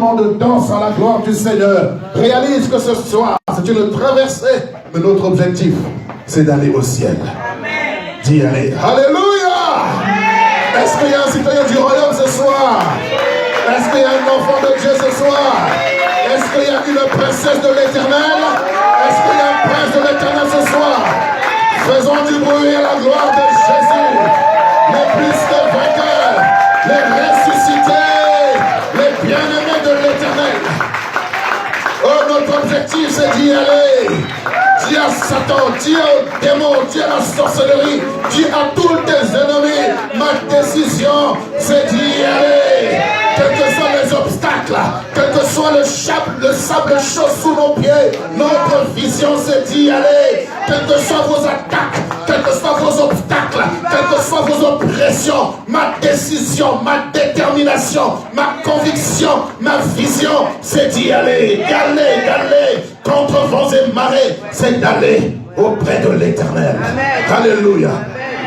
monde danse à la gloire du Seigneur. Réalise que ce soir, c'est une traversée, mais notre objectif, c'est d'aller au ciel. D'y aller. Alléluia! Est-ce qu'il y a un citoyen du royaume ce soir? Est-ce qu'il y a un enfant de Dieu ce soir? Est-ce qu'il y a une princesse de l'Éternel? Est-ce qu'il y a un prince de l'Éternel ce soir? Faisons du bruit à la gloire de Jésus. Les plus que vainqueurs, les ressuscités, les bien-aimés de l'Éternel. Oh, notre objectif, c'est d'y aller. Dis à Satan, dis aux démons, dis à la sorcellerie, dis à tous tes ennemis, ma décision, c'est d'y aller. Quels que soient les obstacles, quel que soit le sable chaud sous nos pieds, notre vision, c'est d'y aller. Quelles que soient vos attaques, quels que soient vos obstacles, quelles que soient vos oppressions, ma décision, ma détermination, ma conviction, ma vision, c'est d'y aller. D'aller contre vents et marées, c'est d'aller auprès de l'Éternel. Alléluia.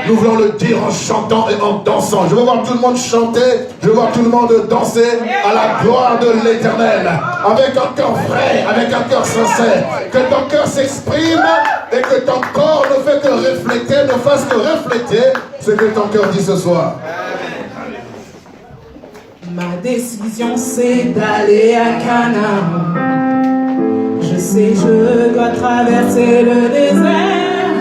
Nous voulons le dire en chantant et en dansant. Je veux voir tout le monde chanter, je veux voir tout le monde danser à la gloire de l'Éternel. Avec un cœur vrai, avec un cœur sincère. Que ton cœur s'exprime et que ton corps ne fait que refléter, ne fasse que refléter ce que ton cœur dit ce soir. Ma décision, c'est d'aller à Canaan. Je sais, je dois traverser le désert,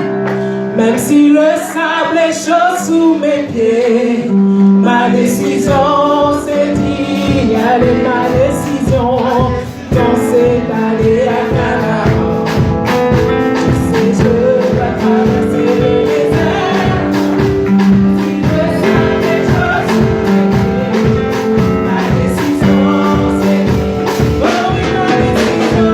même si le sable est chaud sous mes pieds. Ma décision, c'est d'y aller. Ma décision, c'est d'aller à Canaan. Je sais, je dois traverser le désert, si le sable est chaud sous mes pieds. Ma décision, c'est d'y aller. Oh oui, ma décision.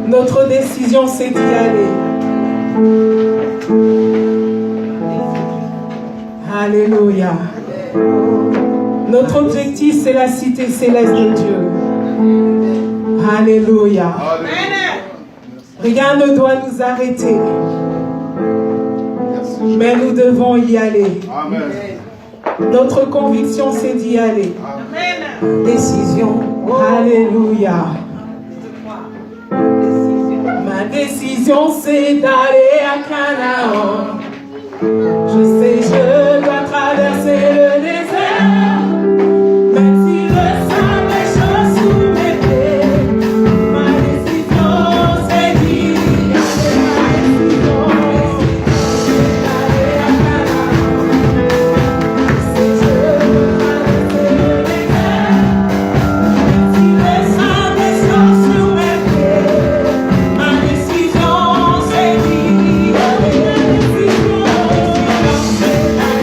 Notre décision, c'est d'y aller. Alléluia. Notre objectif, c'est la cité céleste de Dieu. Alléluia. Rien ne doit nous arrêter. Mais nous devons y aller. Notre conviction, c'est d'y aller. Décision. Alléluia. Ma décision, c'est d'aller à Canaan. Je sais, je dois traverser le désert, même si le sable est chaud sous mes pieds. Ma décision, c'est d'y aller. Ma décision, c'est d'aller à Canaan. Je sais, je dois traverser le désert, même si le sable est chaud sous mes pieds. Ma décision, c'est d'y aller. Ma décision, c'est d'aller.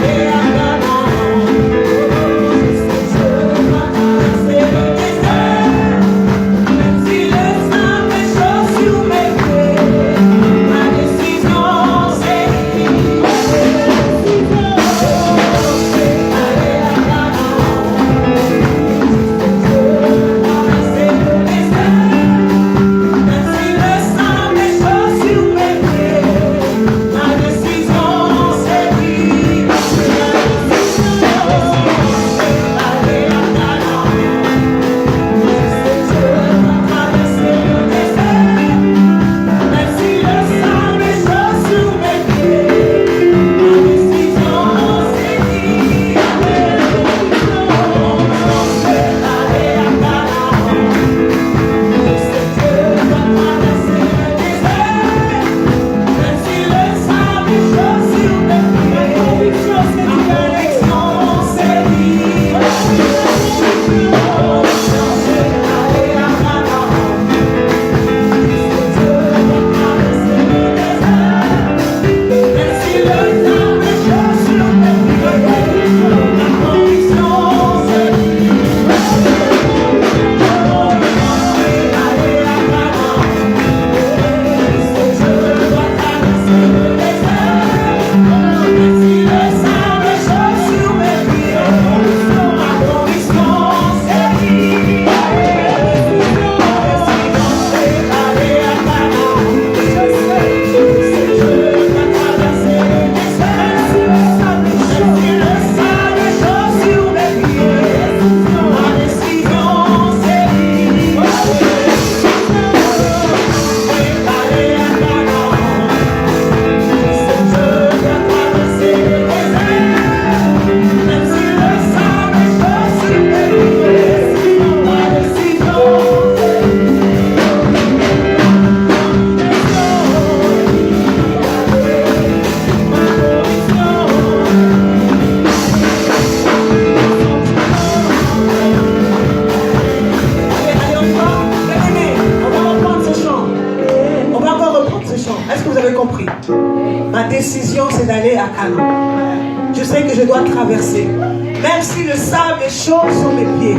Canaan. Je sais que je dois traverser. Même si le sable est chaud sur mes pieds,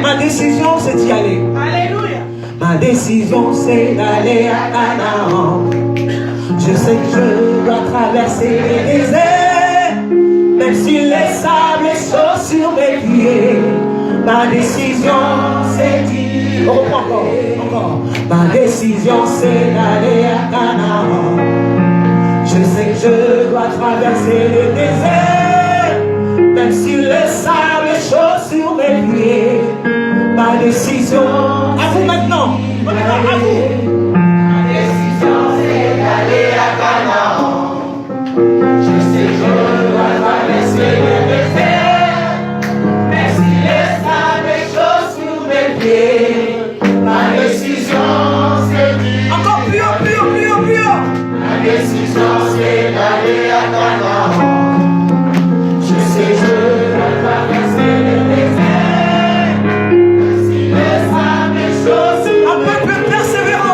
ma décision c'est d'y aller. Alléluia. Ma décision c'est d'aller à Canaan. Je sais que je dois traverser les déserts. Même si les sables est chaud sur mes pieds, ma décision c'est d'y aller. On reprend encore. Ma décision c'est d'aller à Canaan. Je sais que je dois traverser le désert, même si le sable est chaud sur mes pieds. Ma décision, à vous maintenant, à vous. Ma décision c'est d'aller à Canaan. Je sais que je dois traverser le désert, même si le sable est chaud sur mes pieds. Ma décision c'est d'aller. Encore plus haut, plus haut, plus haut, plus haut. Ma décision c'est d'aller à Canaan. Je sais que je dois traverser le désert. Si le sable est chaud, un peu plus persévérant.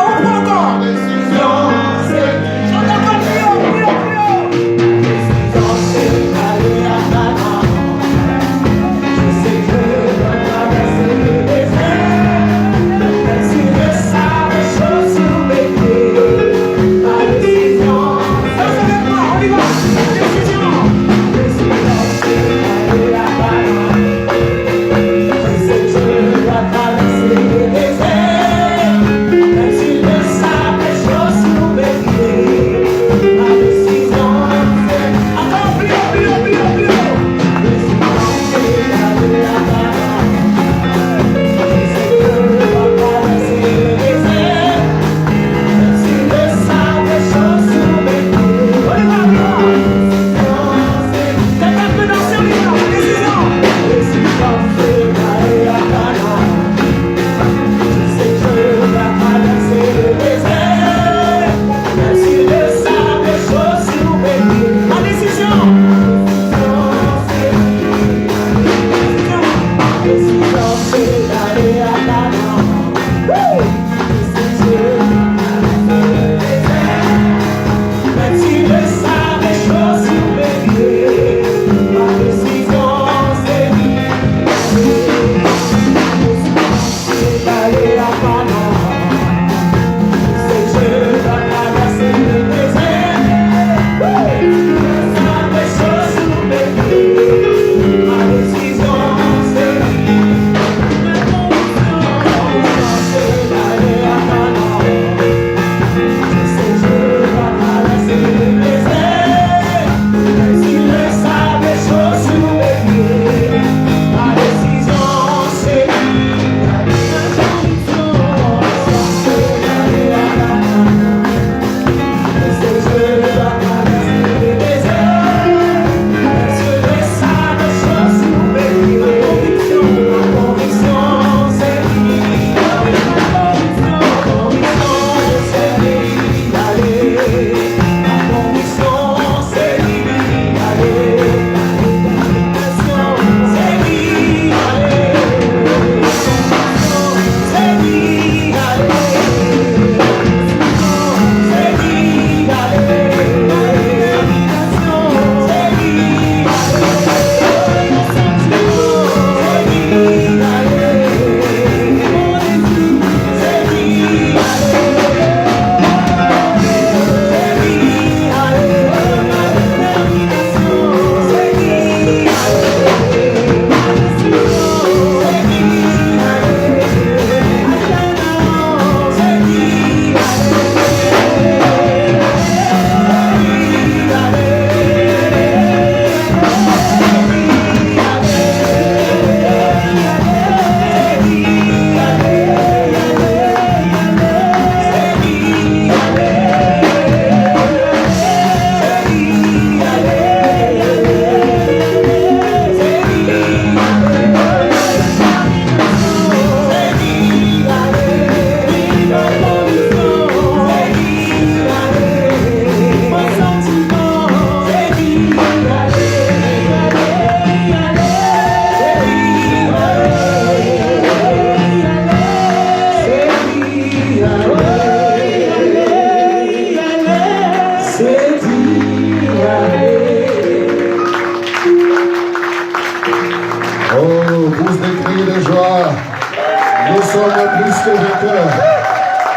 des vainqueurs.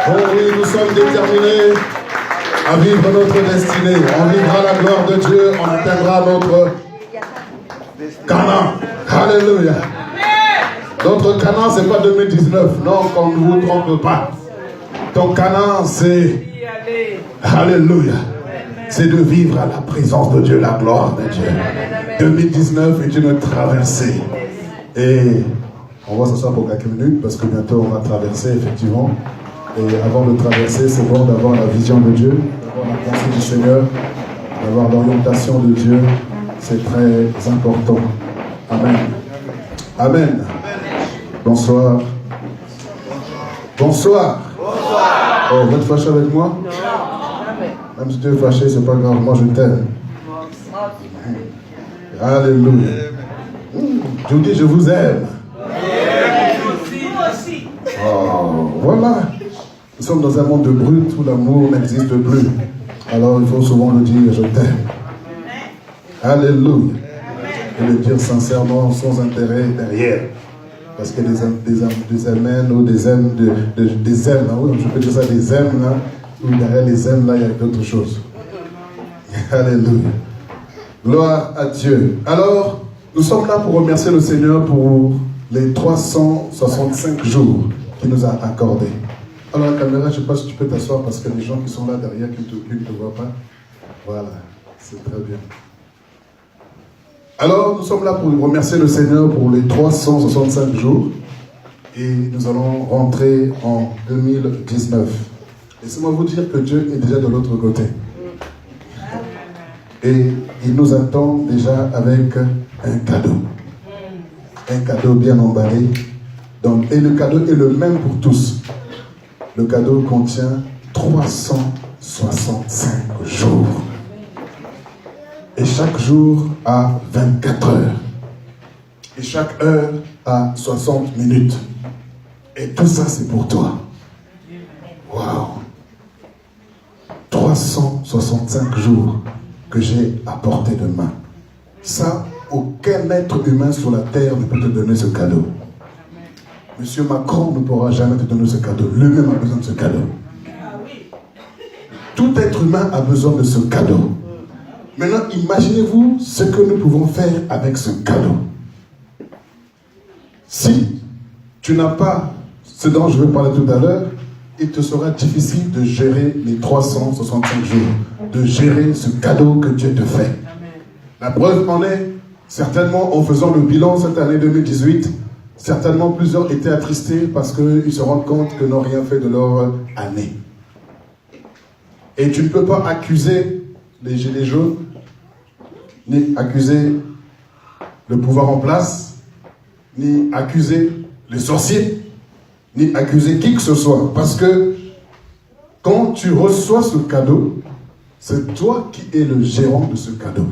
Oh oui, nous sommes déterminés à vivre notre destinée. On vivra la gloire de Dieu, on atteindra notre Canaan. Alléluia. Notre Canaan, ce n'est pas 2019. Non, qu'on ne vous trompe pas. Ton Canaan, c'est... Alléluia. C'est de vivre à la présence de Dieu, la gloire de Dieu. 2019 est une traversée. Et on va s'asseoir pour quelques minutes parce que bientôt on va traverser, effectivement. Et avant de traverser, c'est bon d'avoir la vision de Dieu, d'avoir la pensée du Seigneur, d'avoir l'orientation de Dieu. C'est très important. Amen. Amen. Bonsoir. Bonsoir. Bonsoir. Oh, vous êtes fâché avec moi? Non. Même si tu es fâché, c'est pas grave. Moi, je t'aime. Alléluia. Je vous dis, je vous aime. Oh, voilà. Nous sommes dans un monde de brut où l'amour n'existe plus. Alors, il faut souvent le dire, je t'aime. Alléluia. Et le dire sincèrement, sans intérêt derrière. Parce que des amens ou des aimes, des aimes, oui, je peux dire ça, des aimes, là, où derrière les aimes, là, il y a d'autres choses. Alléluia. Gloire à Dieu. Alors, nous sommes là pour remercier le Seigneur pour les 365 jours qu'il nous a accordés. Alors, la caméra, je ne sais pas si tu peux t'asseoir parce que les gens qui sont là derrière qui ne te voient pas. Voilà, c'est très bien. Alors, nous sommes là pour remercier le Seigneur pour les 365 jours et nous allons rentrer en 2019. Laissez-moi vous dire que Dieu est déjà de l'autre côté. Et il nous attend déjà avec un cadeau. Un cadeau bien emballé. Donc, et le cadeau est le même pour tous. Le cadeau contient 365 jours. Et chaque jour a 24 heures. Et chaque heure a 60 minutes. Et tout ça, c'est pour toi. Waouh! 365 jours que j'ai à portée de main. Ça, aucun être humain sur la terre ne peut te donner ce cadeau. Monsieur Macron ne pourra jamais te donner ce cadeau. Lui-même a besoin de ce cadeau. Tout être humain a besoin de ce cadeau. Maintenant, imaginez-vous ce que nous pouvons faire avec ce cadeau. Si tu n'as pas ce dont je vais parler tout à l'heure, il te sera difficile de gérer les 365 jours, de gérer ce cadeau que Dieu te fait. La preuve en est, certainement en faisant le bilan cette année 2018, certainement plusieurs étaient attristés parce qu'ils se rendent compte qu'ils n'ont rien fait de leur année. Et tu ne peux pas accuser les gilets jaunes, ni accuser le pouvoir en place, ni accuser les sorciers, ni accuser qui que ce soit. Parce que quand tu reçois ce cadeau, c'est toi qui es le gérant de ce cadeau.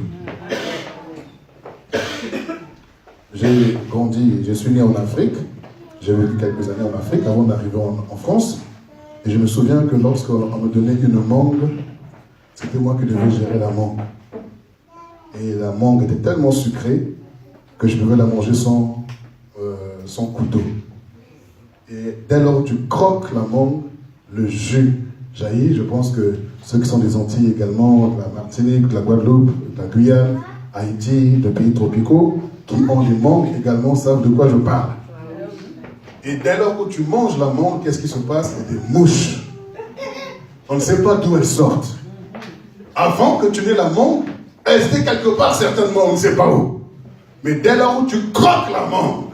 J'ai grandi, je suis né en Afrique, j'ai vécu quelques années en Afrique avant d'arriver en France. Et je me souviens que lorsqu'on me donnait une mangue, c'était moi qui devais gérer la mangue. Et la mangue était tellement sucrée que je devais la manger sans couteau. Et dès lors que tu croques la mangue, le jus jaillit. Je pense que ceux qui sont des Antilles également, de la Martinique, de la Guadeloupe, de la Guyane, Haïti, de pays tropicaux, qui ont des mangues également savent de quoi je parle. Et dès lors que tu manges la mangue, qu'est-ce qui se passe? Il y a des mouches. On ne sait pas d'où elles sortent. Avant que tu n'aies la mangue, elle était quelque part certainement, on ne sait pas où. Mais dès lors où tu croques la mangue,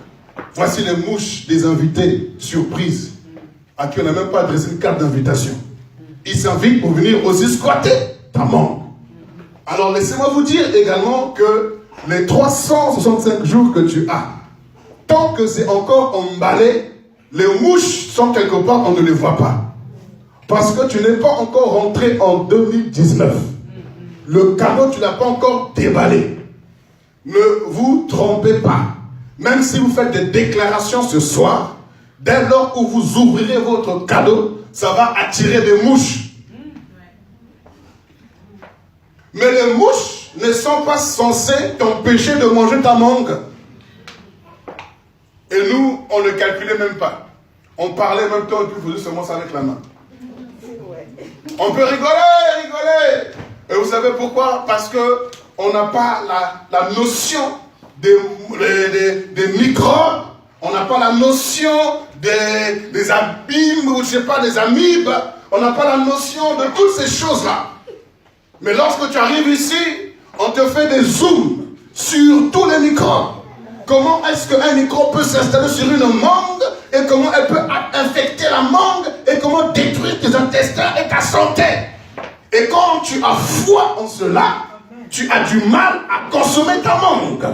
voici les mouches des invités, surprises, à qui on n'a même pas adressé une carte d'invitation. Ils s'invitent pour venir aussi squatter ta mangue. Alors laissez-moi vous dire également que les 365 jours que tu as, tant que c'est encore emballé, les mouches sont quelque part, on ne les voit pas. Parce que tu n'es pas encore rentré en 2019. Le cadeau, tu ne l'as pas encore déballé. Ne vous trompez pas. Même si vous faites des déclarations ce soir, dès lors où vous ouvrirez votre cadeau, ça va attirer des mouches. Mais les mouches ne sont pas censées t'empêcher de manger ta mangue. Et nous, on ne calculait même pas. On parlait en même temps et puis faisait seulement ça avec la main. On peut rigoler. Et vous savez pourquoi? Parce qu'on n'a pas la notion des microbes, on n'a pas la notion des abîmes, ou je sais pas, des amibes, on n'a pas la notion de toutes ces choses-là. Mais lorsque tu arrives ici, on te fait des zooms sur tous les microbes. Comment est-ce qu'un microbe peut s'installer sur une mangue et comment elle peut infecter la mangue et comment détruire tes intestins et ta santé. Et quand tu as foi en cela, tu as du mal à consommer ta mangue.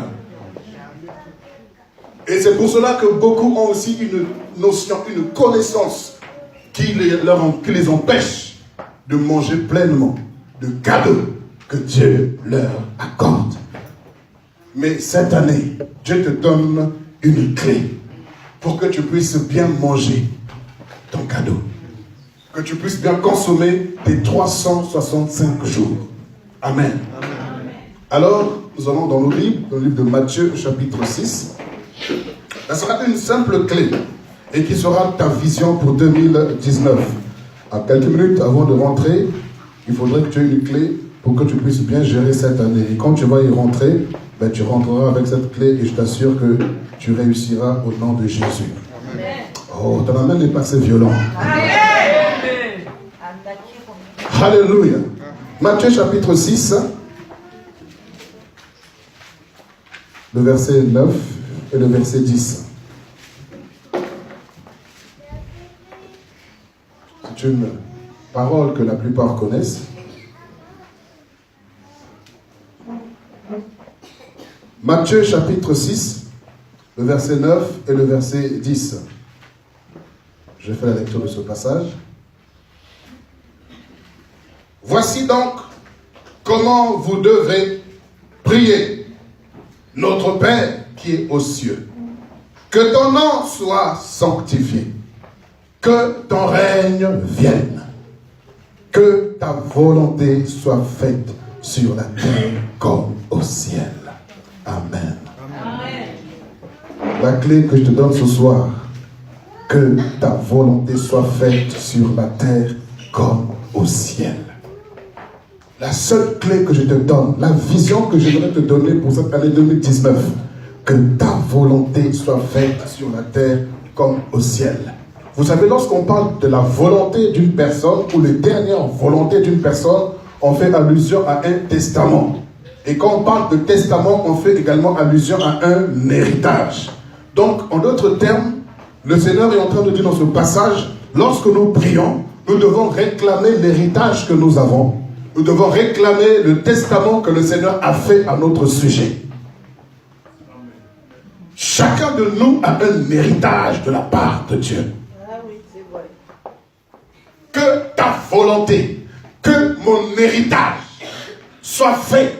Et c'est pour cela que beaucoup ont aussi une notion, une connaissance qui les empêche de manger pleinement de cadeaux que Dieu leur accorde. Mais cette année, Dieu te donne une clé pour que tu puisses bien manger ton cadeau. Que tu puisses bien consommer tes 365 jours. Amen. Amen. Alors, nous allons dans nos livres, dans le livre de Matthieu, chapitre 6. Ça sera une simple clé et qui sera ta vision pour 2019. À quelques minutes avant de rentrer, il faudrait que tu aies une clé pour que tu puisses bien gérer cette année. Et quand tu vas y rentrer, ben, tu rentreras avec cette clé et je t'assure que tu réussiras au nom de Jésus. Amen. Oh, ton amen n'est pas assez violent. Amen. Alléluia. Matthieu chapitre 6, le verset 9 et le verset 10. C'est une parole que la plupart connaissent. Matthieu chapitre 6, le verset 9 et le verset 10. Je fais la lecture de ce passage. Voici donc comment vous devez prier. Notre Père qui est aux cieux, que ton nom soit sanctifié, que ton règne vienne, que ta volonté soit faite sur la terre comme au ciel. Amen. Amen. La clé que je te donne ce soir, que ta volonté soit faite sur la terre comme au ciel. La seule clé que je te donne, la vision que je voudrais te donner pour cette année 2019, que ta volonté soit faite sur la terre comme au ciel. Vous savez, lorsqu'on parle de la volonté d'une personne ou les dernières volontés d'une personne, on fait allusion à un testament. Et quand on parle de testament, on fait également allusion à un héritage. Donc, en d'autres termes, le Seigneur est en train de dire dans ce passage, lorsque nous prions, nous devons réclamer l'héritage que nous avons. Nous devons réclamer le testament que le Seigneur a fait à notre sujet. Chacun de nous a un héritage de la part de Dieu. Que ta volonté, que mon héritage soit fait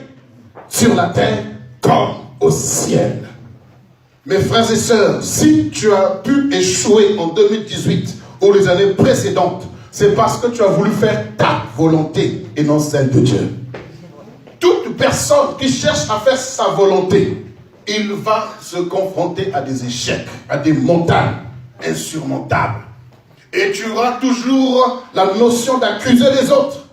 sur la terre comme au ciel. Mes frères et sœurs, si tu as pu échouer en 2018 ou les années précédentes, c'est parce que tu as voulu faire ta volonté et non celle de Dieu. Toute personne qui cherche à faire sa volonté, il va se confronter à des échecs, à des montagnes insurmontables. Et tu auras toujours la notion d'accuser les autres.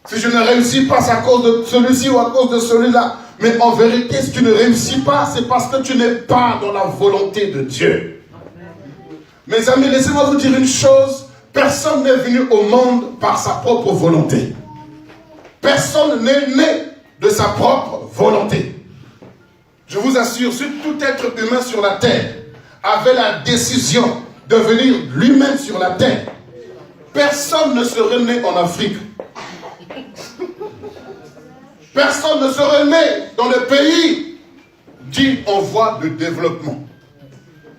Si je ne réussis pas, c'est à cause de celui-ci ou à cause de celui-là. Mais en vérité, si tu ne réussis pas, c'est parce que tu n'es pas dans la volonté de Dieu. Mes amis, laissez-moi vous dire une chose. Personne n'est venu au monde par sa propre volonté. Personne n'est né de sa propre volonté. Je vous assure, si tout être humain sur la terre avait la décision de venir lui-même sur la terre, personne ne serait né en Afrique. Personne ne serait né dans le pays dit en voie de développement.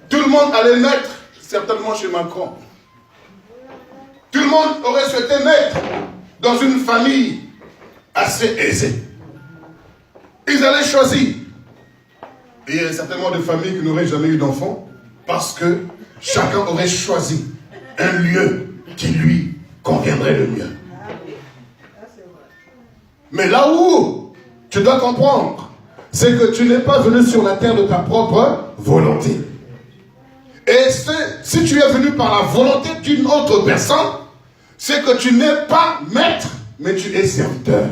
Tout le monde allait naître, certainement chez Macron. Tout le monde aurait souhaité naître dans une famille assez aisée. Ils allaient choisir. Et il y a certainement des familles qui n'auraient jamais eu d'enfants parce que chacun aurait choisi un lieu qui lui conviendrait le mieux. Mais là où tu dois comprendre, c'est que tu n'es pas venu sur la terre de ta propre volonté. Et Si tu es venu par la volonté d'une autre personne, c'est que tu n'es pas maître, mais tu es serviteur.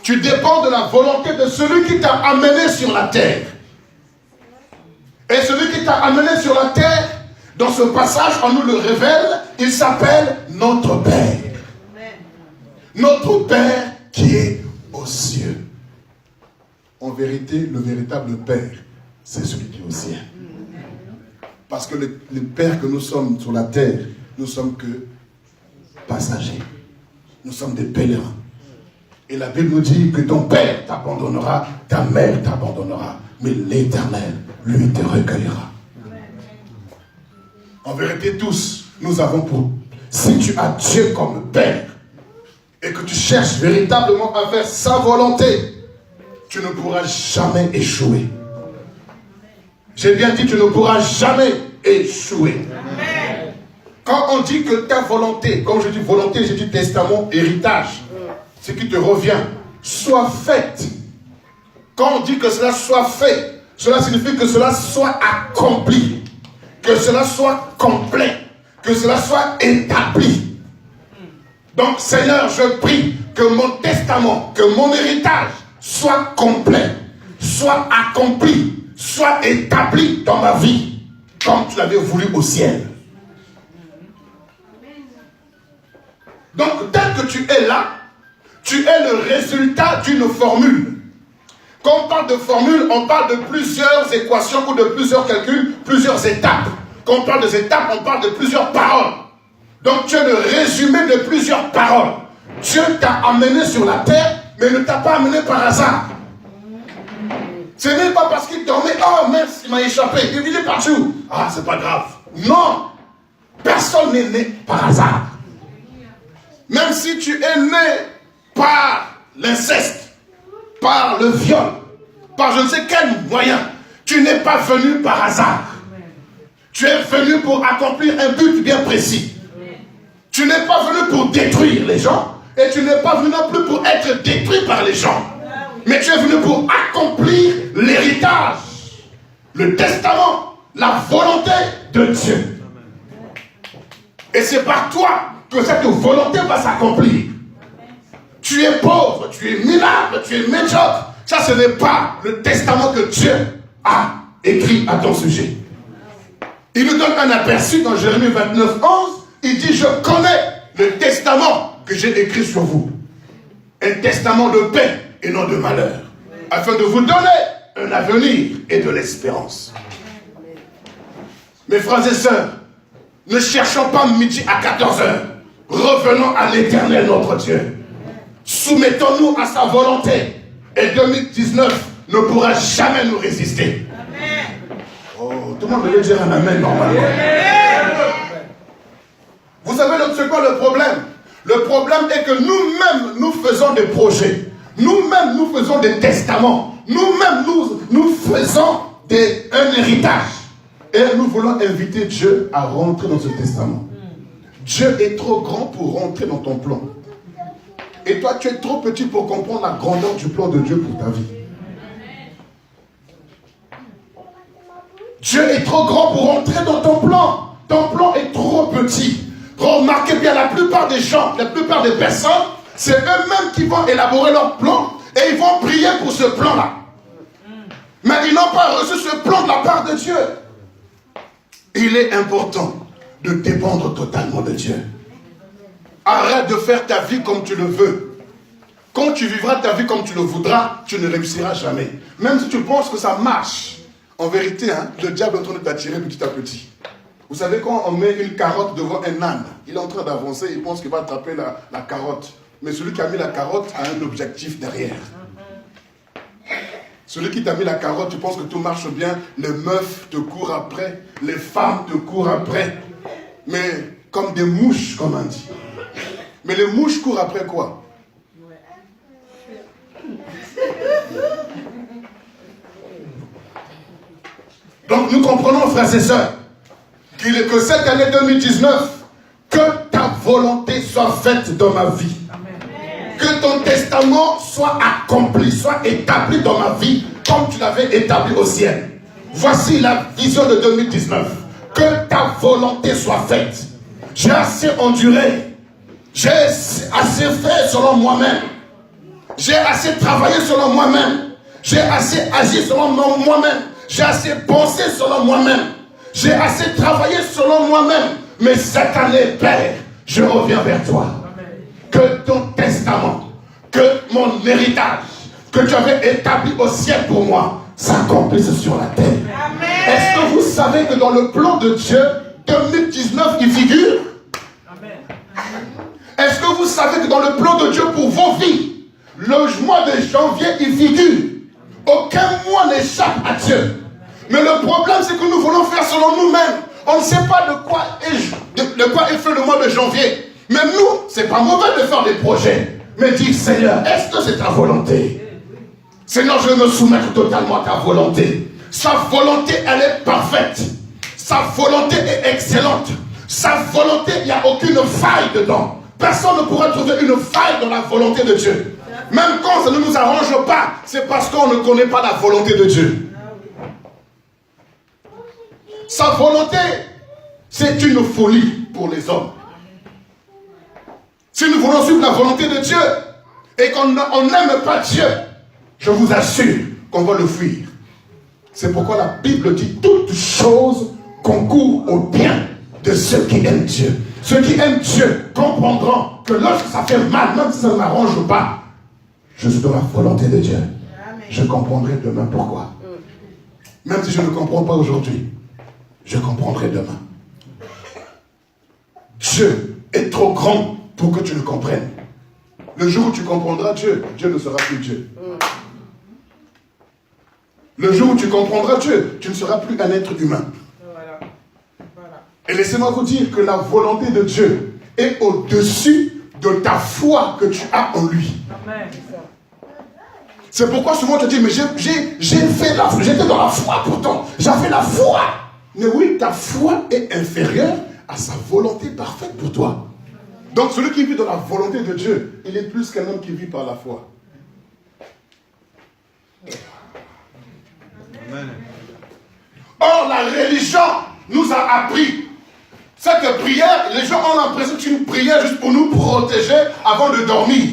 Tu dépends de la volonté de celui qui t'a amené sur la terre. Et celui qui t'a amené sur la terre, dans ce passage, on nous le révèle, il s'appelle notre Père. Notre Père qui est aux cieux. En vérité, le véritable Père, c'est celui qui est au ciel. Parce que le Père que nous sommes sur la terre, nous sommes que passagers. Nous sommes des pèlerins. Et la Bible nous dit que ton père t'abandonnera, ta mère t'abandonnera, mais l'Éternel, lui, te recueillera. En vérité, tous, nous avons pour... Si tu as Dieu comme Père, et que tu cherches véritablement à faire sa volonté, tu ne pourras jamais échouer. J'ai bien dit, tu ne pourras jamais échouer. Amen. Quand on dit que ta volonté, comme je dis volonté, je dis testament, héritage, ce qui te revient, soit faite. Quand on dit que cela soit fait, cela signifie que cela soit accompli, que cela soit complet, que cela soit établi. Donc Seigneur, je prie que mon testament, que mon héritage soit complet, soit accompli, soit établi dans ma vie, comme tu l'avais voulu au ciel. Donc tel que tu es là, tu es le résultat d'une formule. Quand on parle de formule, on parle de plusieurs équations ou de plusieurs calculs, plusieurs étapes. Quand on parle des étapes, on parle de plusieurs paroles. Donc tu es le résumé de plusieurs paroles. Dieu t'a amené sur la terre, mais ne t'a pas amené par hasard. Ce n'est pas parce qu'il dormait, oh mince, il m'a échappé, il est partout. Ah, c'est pas grave. Non, personne n'est né par hasard. Même si tu es né par l'inceste, par le viol, par je ne sais quel moyen, tu n'es pas venu par hasard. Tu es venu pour accomplir un but bien précis. Tu n'es pas venu pour détruire les gens, et tu n'es pas venu non plus pour être détruit par les gens. Mais tu es venu pour accomplir l'héritage, le testament, la volonté de Dieu. Et c'est par toi que cette volonté va s'accomplir. Tu es pauvre, tu es minable, tu es médiocre. Ça, ce n'est pas le testament que Dieu a écrit à ton sujet. Il nous donne un aperçu dans Jérémie 29, 11. Il dit, je connais le testament que j'ai écrit sur vous. Un testament de paix et non de malheur. Afin de vous donner un avenir et de l'espérance. Mes frères et sœurs, ne cherchons pas midi à 14h. Revenons à l'Éternel notre Dieu. Soumettons-nous à sa volonté. Et 2019 ne pourra jamais nous résister. Amen. Oh, tout le monde devait dire un amen normalement. Vous savez, c'est quoi le problème? Le problème est que nous-mêmes, nous faisons des projets. Nous-mêmes, nous faisons des testaments. Nous-mêmes, nous faisons un héritage. Et nous voulons inviter Dieu à rentrer dans ce testament. Dieu est trop grand pour rentrer dans ton plan. Et toi, tu es trop petit pour comprendre la grandeur du plan de Dieu pour ta vie. Dieu est trop grand pour rentrer dans ton plan. Ton plan est trop petit. Remarquez bien, la plupart des gens, la plupart des personnes, c'est eux-mêmes qui vont élaborer leur plan et ils vont prier pour ce plan-là. Mais ils n'ont pas reçu ce plan de la part de Dieu. Il est important de dépendre totalement de Dieu. Arrête de faire ta vie comme tu le veux. Quand tu vivras ta vie comme tu le voudras, tu ne réussiras jamais. Même si tu penses que ça marche, en vérité, le diable est en train de t'attirer petit à petit. Vous savez, quand on met une carotte devant un âne, il est en train d'avancer, il pense qu'il va attraper la carotte. Mais celui qui a mis la carotte a un objectif derrière. Celui qui t'a mis la carotte, tu penses que tout marche bien, les meufs te courent après, les femmes te courent après. Mais comme des mouches, comme on dit. Mais les mouches courent après quoi? Donc nous comprenons, frères et sœurs, que cette année 2019, que ta volonté soit faite dans ma vie. Amen. Que ton testament soit accompli, soit établi dans ma vie, comme tu l'avais établi au ciel. Voici la vision de 2019. Que que ta volonté soit faite. J'ai assez enduré. J'ai assez fait selon moi-même. J'ai assez travaillé selon moi-même. J'ai assez agi selon moi-même. J'ai assez pensé selon moi-même. J'ai assez travaillé selon moi-même. Mais cette année, Père, je reviens vers toi. Que ton testament, que mon héritage, que tu avais établi au ciel pour moi, s'accomplisse sur la terre. Est-ce que vous savez que dans le plan de Dieu, 2019, il figure? Est-ce que vous savez que dans le plan de Dieu pour vos vies, le mois de janvier, il figure? Aucun mois n'échappe à Dieu. Mais le problème, c'est que nous voulons faire selon nous-mêmes. On ne sait pas de quoi est fait le mois de janvier. Mais nous, c'est pas mauvais de faire des projets. Mais dis, Seigneur, est-ce que c'est ta volonté? Seigneur, je veux me soumettre totalement à ta volonté. Sa volonté, elle est parfaite. Sa volonté est excellente. Sa volonté, il n'y a aucune faille dedans. Personne ne pourra trouver une faille dans la volonté de Dieu. Même quand ça ne nous arrange pas, c'est parce qu'on ne connaît pas la volonté de Dieu. Sa volonté, c'est une folie pour les hommes. Si nous voulons suivre la volonté de Dieu et qu'on n'aime pas Dieu, je vous assure qu'on va le fuir. C'est pourquoi la Bible dit toutes choses concourent au bien de ceux qui aiment Dieu. Ceux qui aiment Dieu comprendront que lorsque ça fait mal, même si ça ne m'arrange pas, je suis dans la volonté de Dieu. Je comprendrai demain pourquoi. Même si je ne comprends pas aujourd'hui, je comprendrai demain. Dieu est trop grand pour que tu le comprennes. Le jour où tu comprendras Dieu, Dieu ne sera plus Dieu. Le jour où tu comprendras Dieu, tu ne seras plus un être humain. Et laissez-moi vous dire que la volonté de Dieu est au-dessus de ta foi que tu as en lui. C'est pourquoi souvent tu te dis, mais j'étais dans la foi pourtant. J'avais la foi. Mais oui, ta foi est inférieure à sa volonté parfaite pour toi. Donc celui qui vit dans la volonté de Dieu, il est plus qu'un homme qui vit par la foi. Amen. Or, la religion nous a appris cette prière. Les gens ont l'impression que c'est une prière juste pour nous protéger avant de dormir,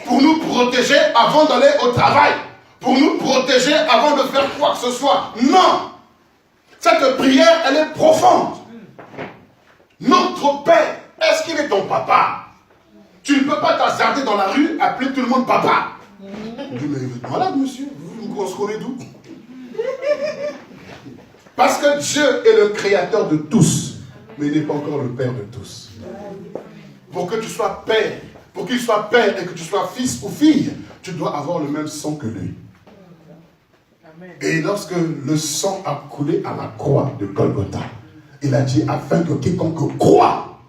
pour nous protéger avant d'aller au travail, pour nous protéger avant de faire quoi que ce soit. Non! Cette prière, elle est profonde. Notre Père, est-ce qu'il est ton papa? Tu ne peux pas t'hasarder dans la rue, appeler tout le monde papa. Je dis, mais vous êtes malade, monsieur? On se connaît d'où? Parce que Dieu est le créateur de tous, mais il n'est pas encore le Père de tous. Pour que tu sois Père, pour qu'il soit Père et que tu sois fils ou fille, tu dois avoir le même sang que lui. Et lorsque le sang a coulé à la croix de Golgotha, il a dit afin que quiconque croit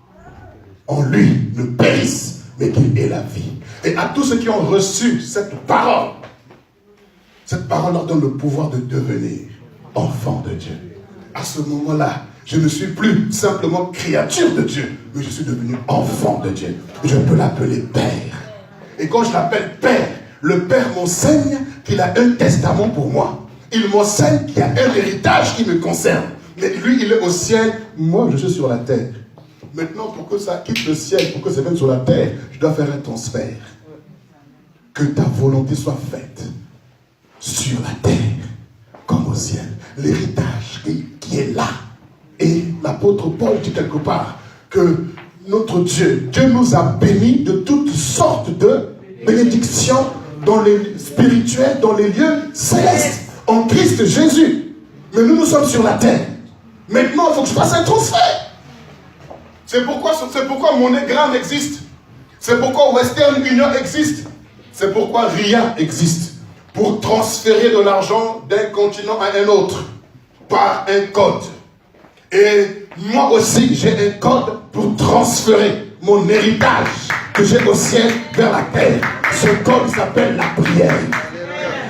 en lui ne périsse, mais qu'il ait la vie. Et à tous ceux qui ont reçu cette parole leur donne le pouvoir de devenir enfants de Dieu. À ce moment-là, je ne suis plus simplement créature de Dieu, mais je suis devenu enfant de Dieu. Je peux l'appeler Père. Et quand je l'appelle Père, le Père m'enseigne qu'il a un testament pour moi. Il m'enseigne qu'il y a un héritage qui me concerne. Mais lui, il est au ciel, moi, je suis sur la terre. Maintenant, pour que ça quitte le ciel, pour que ça vienne sur la terre, je dois faire un transfert. Que ta volonté soit faite sur la terre comme au ciel. L'héritage qui est là. Et l'apôtre Paul dit quelque part que notre Dieu nous a bénis de toutes sortes de bénédictions dans les spirituels, dans les lieux célestes, en Christ Jésus. Mais nous sommes sur la terre. Maintenant, il faut que je fasse un transfert. C'est pourquoi MoneyGram existe. C'est pourquoi Western Union existe. C'est pourquoi RIA existe. Pour transférer de l'argent d'un continent à un autre. Par un code. Et moi aussi, j'ai un code pour transférer mon héritage que j'ai au ciel vers la terre. Ce code s'appelle la prière.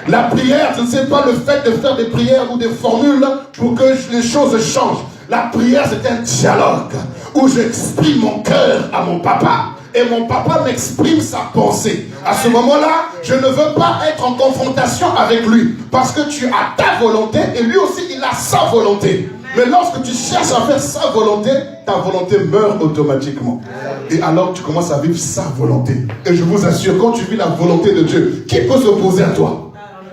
La prière, ce n'est pas le fait de faire des prières ou des formules pour que les choses changent. La prière, c'est un dialogue où j'exprime mon cœur à mon papa et mon papa m'exprime sa pensée. À ce moment-là, je ne veux pas être en confrontation avec lui parce que tu as ta volonté et lui aussi, il a sa volonté. Mais lorsque tu cherches à faire sa volonté, ta volonté meurt automatiquement. Et alors tu commences à vivre sa volonté. Et je vous assure, quand tu vis la volonté de Dieu, qui peut s'opposer à toi?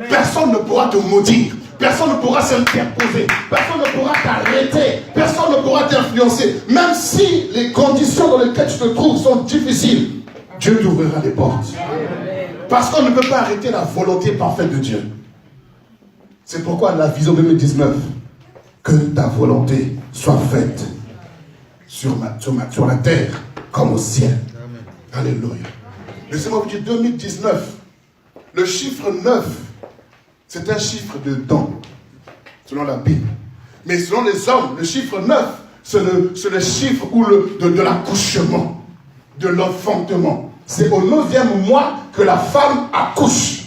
Personne ne pourra te maudire. Personne ne pourra s'interposer. Personne ne pourra t'arrêter. Personne ne pourra t'influencer. Même si les conditions dans lesquelles tu te trouves sont difficiles, Dieu t'ouvrira les portes. Parce qu'on ne peut pas arrêter la volonté parfaite de Dieu. C'est pourquoi la vision 2019, que ta volonté soit faite sur la terre comme au ciel. Amen. Alléluia. Laissez-moi vous dire 2019. Le chiffre 9, c'est un chiffre de don, selon la Bible. Mais selon les hommes, le chiffre 9, c'est le chiffre de l'accouchement, de l'enfantement. C'est au 9e mois que la femme accouche.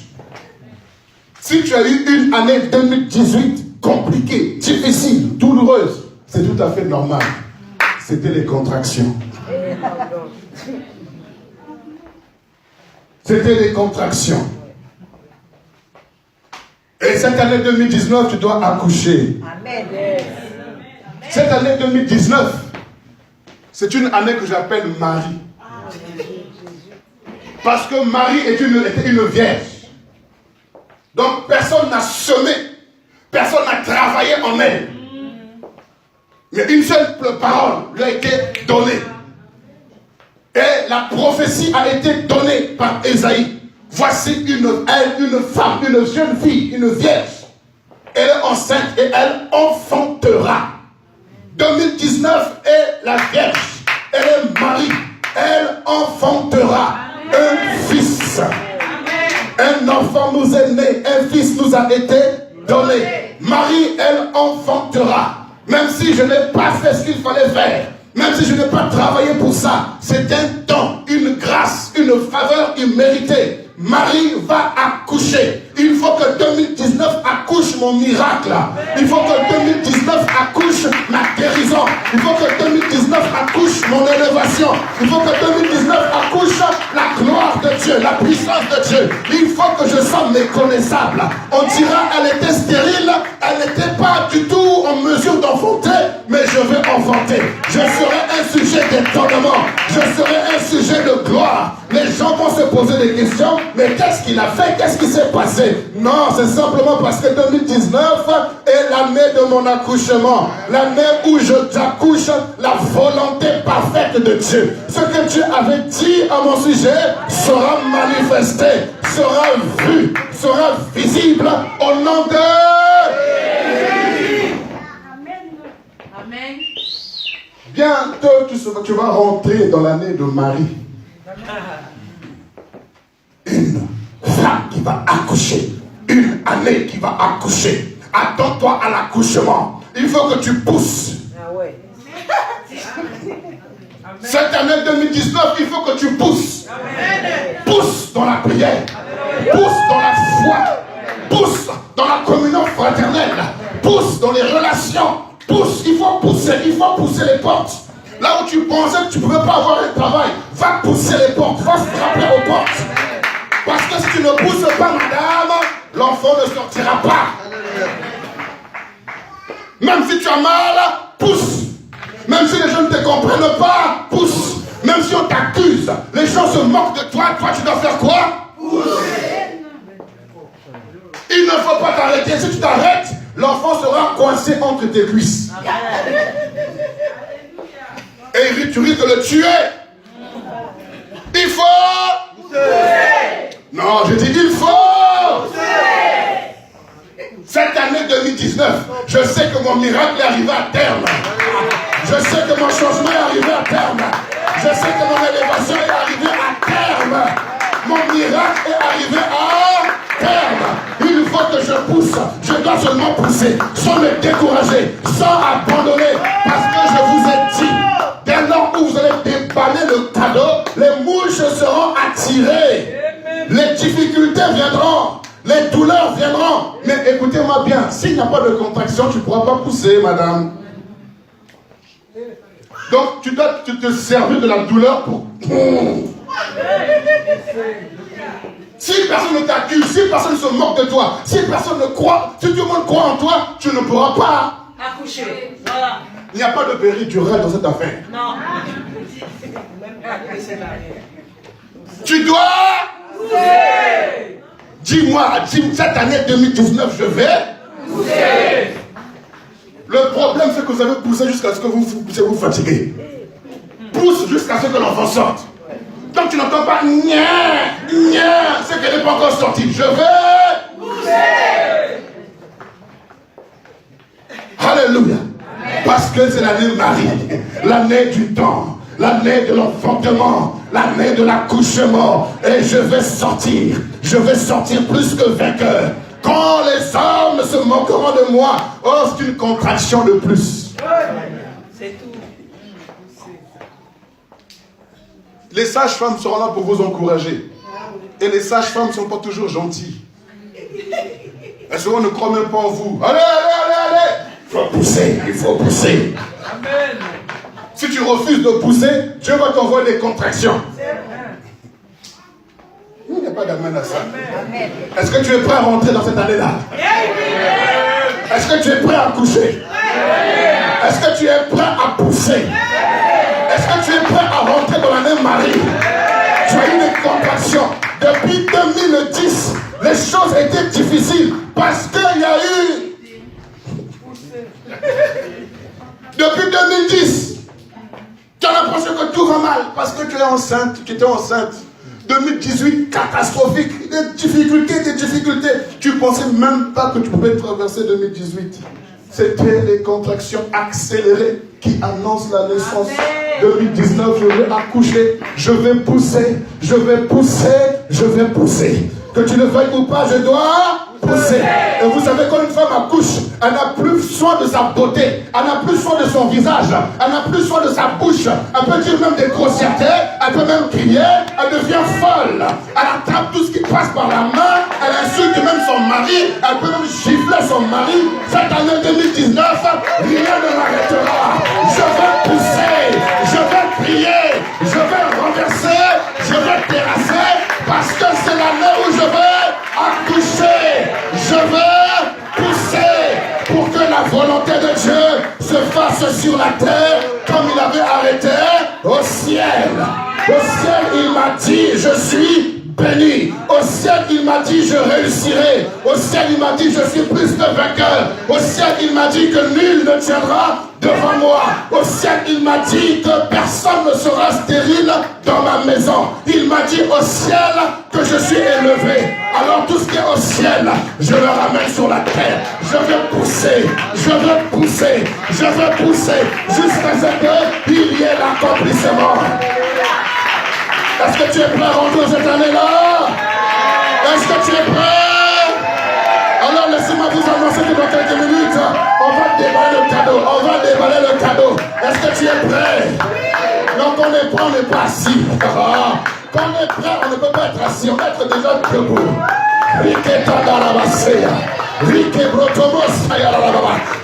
Si tu as eu une année 2018 compliquée, difficile, douloureuse, c'est tout à fait normal. C'était les contractions. C'était les contractions. Et cette année 2019, tu dois accoucher. Amen. Cette année 2019, c'est une année que j'appelle Marie. Parce que Marie était une vierge. Donc personne n'a semé, personne n'a travaillé en elle. Mais une seule parole lui a été donnée. Et la prophétie a été donnée par Ésaïe. Voici une femme, une jeune fille, une vierge. Elle est enceinte et elle enfantera. 2019 est la vierge. Elle est Marie. Elle enfantera un fils. Un enfant nous est né, un fils nous a été donné. Marie, elle enfantera. Même si je n'ai pas fait ce qu'il fallait faire, même si je n'ai pas travaillé pour ça, c'est un don, une grâce, une faveur imméritée. Marie va accoucher. Il faut que 2019 accouche mon miracle. Il faut que 2019 accouche ma guérison. Il faut que 2019 accouche mon élévation. Il faut que 2019 accouche la gloire de Dieu, la puissance de Dieu. Il faut que je sois méconnaissable. On dira elle était stérile, elle n'était pas du tout en mesure d'enfanter, mais je vais enfanter. Je serai un sujet d'étonnement. Je serai un sujet de gloire. Les gens vont se poser des questions. Mais qu'est-ce qu'il a fait? Qu'est-ce qui s'est passé? Non, c'est simplement parce que 2019 est l'année de mon accouchement. L'année où j'accouche la volonté parfaite de Dieu. Ce que Dieu avait dit à mon sujet sera manifesté, sera vu, sera visible au nom de... Amen. Bientôt, tu vas rentrer dans l'année de Marie. Une femme qui va accoucher, une année qui va accoucher. Attends-toi à l'accouchement. Il faut que tu pousses. Ah ouais. Cette année 2019, il faut que tu pousses. Pousse dans la prière. Pousse dans la foi. Pousse dans la communion fraternelle. Pousse dans les relations. Pousse, il faut pousser les portes. Là où tu pensais que tu ne pouvais pas avoir un travail, va pousser les portes, va se frapper aux portes. Parce que si tu ne pousses pas, madame, l'enfant ne sortira pas. Même si tu as mal, pousse. Même si les gens ne te comprennent pas, pousse. Même si on t'accuse, les gens se moquent de toi, toi tu dois faire quoi? Pousser. Il ne faut pas t'arrêter. Si tu t'arrêtes, l'enfant sera coincé entre tes cuisses. Et tu risques de le tuer. Il faut pousser. Non, je dis il faut pousser. Cette année 2019, je sais que mon miracle est arrivé à terme. Je sais que mon changement est arrivé à terme. Je sais que mon élévation est arrivée à terme. Mon miracle est arrivé à terme. Il faut que je pousse. Je dois seulement pousser, sans me décourager, sans abandonner. Parce que je vous ai dit, dès lors où vous allez déballer le cadeau, les mouches seront attirées. Les difficultés viendront. Les douleurs viendront. Mais écoutez-moi bien, s'il n'y a pas de contraction, tu ne pourras pas pousser, madame. Donc, tu dois te servir de la douleur pour... Si personne ne t'accuse, si personne ne se moque de toi, si personne ne croit, si tout le monde croit en toi, tu ne pourras pas accoucher. Voilà. Il n'y a pas de péridurale dans cette affaire. Non. Tu dois pousser. Dis-moi, cette année 2019, je vais pousser. Le problème, c'est que vous avez poussé jusqu'à ce que vous fatiguez. Pousse jusqu'à ce que l'enfant sorte. Donc tu n'entends pas ce qu'elle n'est pas encore sorti. Je vais pousser. Alléluia. Parce que c'est l'année Marie, l'année du temps, l'année de l'enfantement, l'année de l'accouchement. Et je vais sortir plus que vainqueur. Quand les hommes se moqueront de moi, oh, c'est une contraction de plus. C'est tout. Les sages-femmes seront là pour vous encourager. Et les sages-femmes ne sont pas toujours gentilles. Elles souvent ne croient même pas en vous. Allez. Il faut pousser. Amen. Si tu refuses de pousser, Dieu va t'envoyer des contractions. Il n'y a pas d'amen à ça. Est-ce que tu es prêt à rentrer dans cette année-là? Est-ce que tu es prêt à coucher? Est-ce que tu es prêt à pousser? Est-ce que tu es prêt à rentrer dans l'année Marie? Tu as eu des contractions. Depuis 2010, les choses étaient difficiles parce qu'il y a eu... Depuis 2010, tu as l'impression que tout va mal parce que tu es enceinte, tu étais enceinte. 2018, catastrophique, des difficultés. Tu ne pensais même pas que tu pouvais traverser 2018. C'était les contractions accélérées qui annoncent la naissance. 2019, je vais accoucher, je vais pousser. Que tu le veuilles ou pas, je dois pousser. Et vous savez, quand une femme accouche, elle n'a plus soin de sa beauté, elle n'a plus soin de son visage, elle n'a plus soin de sa bouche, elle peut dire même des grossièretés, elle peut même crier, elle devient folle. Elle attrape tout ce qui passe par la main, elle insulte même son mari, elle peut même gifler son mari. Cette année 2019, rien ne m'arrêtera. Je vais pousser, je vais prier, je vais renverser, je vais terrasser, parce que c'est l'année où je vais accoucher. Je veux pousser pour que la volonté de Dieu se fasse sur la terre comme il avait arrêté au ciel. Au ciel, il m'a dit, je suis béni. Au ciel, il m'a dit, je réussirai. Au ciel, il m'a dit, je suis plus que vainqueur. Au ciel, il m'a dit que nul ne tiendra devant moi. Au ciel, il m'a dit que personne ne sera stérile dans ma maison. Il m'a dit au ciel que je suis élevé. Alors tout ce qui est au ciel, je le ramène sur la terre. Je veux pousser, jusqu'à ce qu'il y ait l'accomplissement. Est-ce que tu es prêt à rentrer cette année-là? Est-ce que tu es prêt? Alors laissez-moi vous annoncer que dans quelques minutes, on va déballer le cadeau. Est-ce que tu es prêt? Donc on est prêt, on n'est pas assis. Quand on est prêt, on ne peut pas être assis, on va être déjà debout.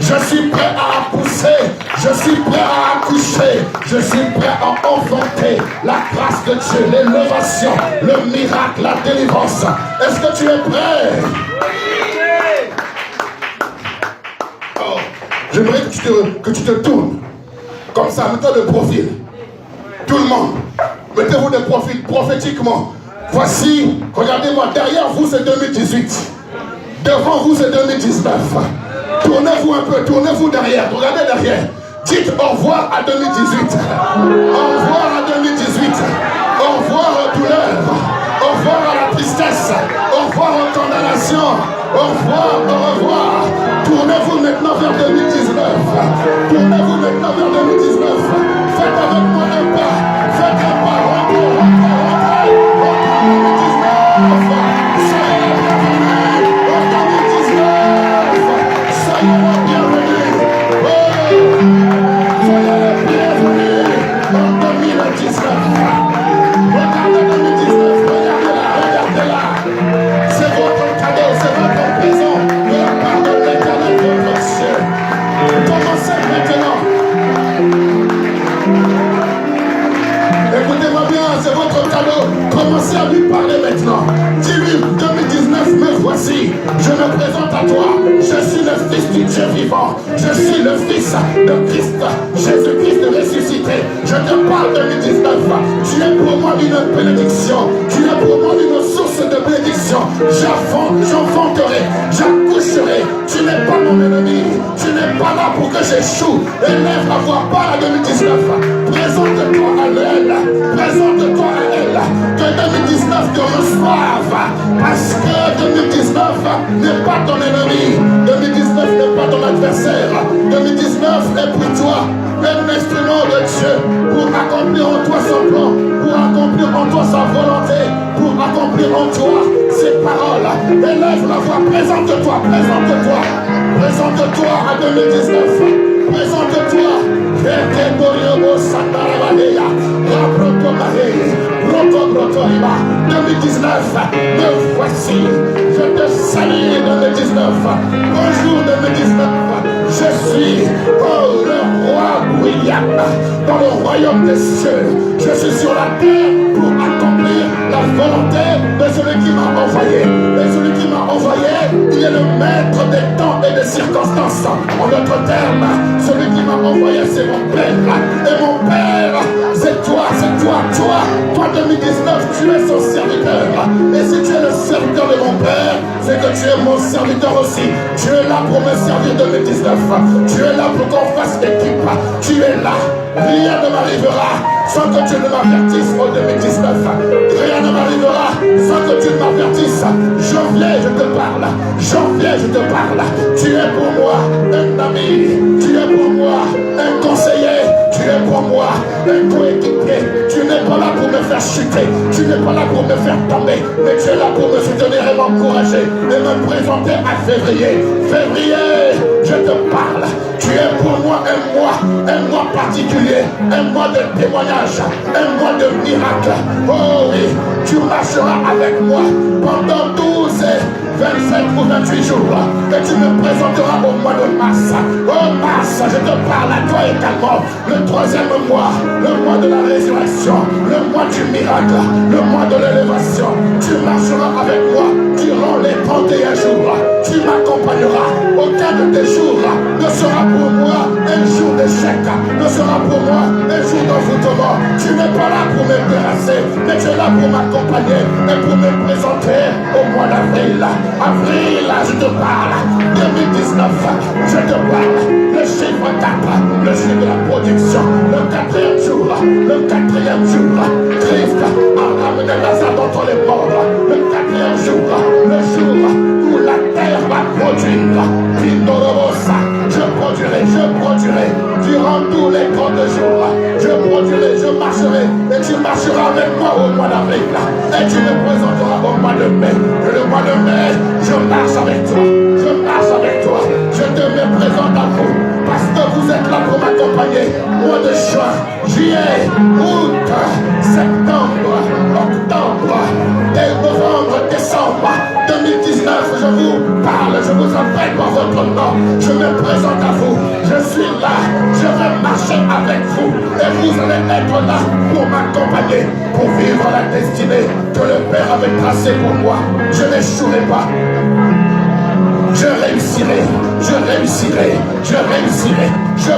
Je suis prêt à pousser, je suis prêt à accoucher, je suis prêt à enfanter la grâce de Dieu, l'élévation, le miracle, la délivrance. Est-ce que tu es prêt? Oh, j'aimerais que tu te tournes comme ça, mets-toi de profil. Tout le monde, mettez-vous de profil prophétiquement. Voici, regardez-moi, derrière vous c'est 2018. Devant vous c'est 2019. Tournez-vous un peu, tournez-vous derrière, regardez derrière. Dites au revoir à 2018. Au revoir à 2018. Au revoir aux douleurs. Au revoir à la tristesse. Au revoir aux condamnations. Au revoir. Tournez-vous maintenant vers 2019. Tournez-vous maintenant vers 2019. Faites avec moi un pas. Faites un pas. Rentrez. Commencez maintenant. suis Dieu vivant. Je suis le Fils de Christ, Jésus-Christ ressuscité. Je te parle 2019. Tu es pour moi une bénédiction. Tu es pour moi une source de bénédiction. J'enfanterai, j'accoucherai. Tu n'es pas mon ennemi. Tu n'es pas là pour que j'échoue. Élève la voix, parle à 2019. Présente-toi à elle. Présente-toi à elle. Que 2019 te reçoive. Parce que 2019 n'est pas ton ennemi. 2019 n'est pas ton adversaire. 2019 est pour toi un instrument de Dieu pour accomplir en toi son plan, pour accomplir en toi sa volonté, pour accomplir en toi ses paroles. Élève la voix, présente-toi, présente-toi, présente-toi à 2019, présente-toi. 2019, me voici, je te salue 2019, bonjour 2019, je suis le roi William dans le royaume des cieux, je suis sur la terre pour accomplir la volonté de celui qui m'a envoyé, et celui qui m'a envoyé, il est le maître des temps et des circonstances. En d'autres termes, celui qui m'a envoyé, c'est mon Père, et mon Père, c'est toi, toi 2019, tu es son serviteur, et si tu es le serviteur de mon Père, c'est que tu es mon serviteur aussi. Tu es là pour me servir 2019, tu es là pour qu'on fasse équipe, tu es là, rien ne m'arrivera sans que tu ne m'avertisses au 2019, rien ne m'arrivera sans que tu ne m'avertisses. Janvier, je te parle, janvier, je te parle, tu es pour moi un ami, tu es pour moi un conseiller, tu es pour moi un coéquipier, tu n'es pas là pour me faire chuter, tu n'es pas là pour me faire tomber, mais tu es là pour me soutenir et m'encourager et me présenter à février. Février, je te parle, tu es pour moi un mois particulier, un mois de témoignage, un mois de miracle. Oh oui, tu marcheras avec moi pendant 12 et 27 ou 28 jours et tu me présenteras au mois de mars. Oh mars, je te parle à toi également. Le troisième mois, le mois de la résurrection, le mois du miracle, le mois de l'élévation. Tu marcheras avec moi durant les 31 jours. Tu m'accompagneras. Aucun de tes jours ne sera pour moi un jour d'échec, ne sera pour moi un jour d'envoûtement. Tu n'es pas là pour me terrasser, mais tu es là pour m'accompagner et pour me présenter au mois d'avril. Avril, je te parle. 2019, je te parle. Le chiffre 4, le chiffre de la production. Le quatrième jour, Christ a ramené Lazare d'entre les morts. Le quatrième jour, le jour où la terre va produire. Je produirai durant tous les 30 jours. Je produirai, je marcherai et tu marcheras avec moi au mois d'avril. Et tu me présenteras au mois de mai. Et le mois de mai, je marche avec toi. Je marche avec toi. Je te mets présent à vous parce que vous êtes là pour m'accompagner. Mois de juin, juillet, août, septembre, octobre, et novembre, décembre 2019, je vous parle, je vous appelle par votre nom, je me présente à vous, je suis là, je vais marcher avec vous et vous allez être là pour m'accompagner, pour vivre la destinée que le Père avait tracée pour moi. Je n'échouerai pas. Je réussirai, je réussirai, je réussirai, je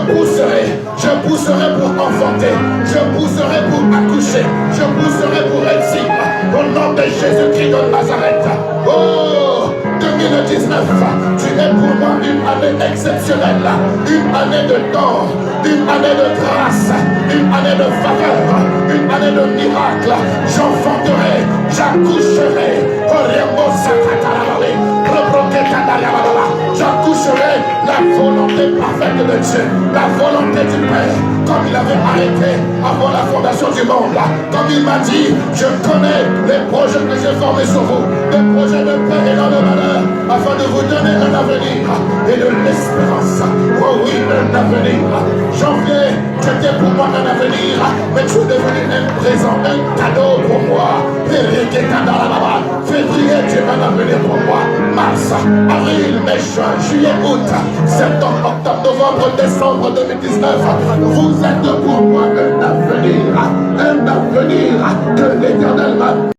pousserai pour enfanter, je pousserai pour accoucher, je pousserai pour réussir, au nom de Jésus-Christ de Nazareth. Oh, 2019, tu es pour moi une année exceptionnelle, une année de temps, une année de grâce, une année de faveur, une année de miracle. J'enfanterai, j'accoucherai, j'accoucherai la volonté parfaite de Dieu, la volonté du Père, comme il avait arrêté avant la fondation du monde. Comme il m'a dit, je connais les projets que j'ai formés sur vous, des projets de paix et non de malheur, afin de vous donner un avenir et de l'espérance. Oh oui, un avenir. Janvier, c'était pour moi un avenir, mais tu es devenu un présent, un cadeau pour moi. Février, tu es un avenir pour moi. Mars, avril, mai, juin, juillet, août, septembre, octobre, novembre, décembre 2019. Vous êtes pour moi un avenir que l'Éternel m'a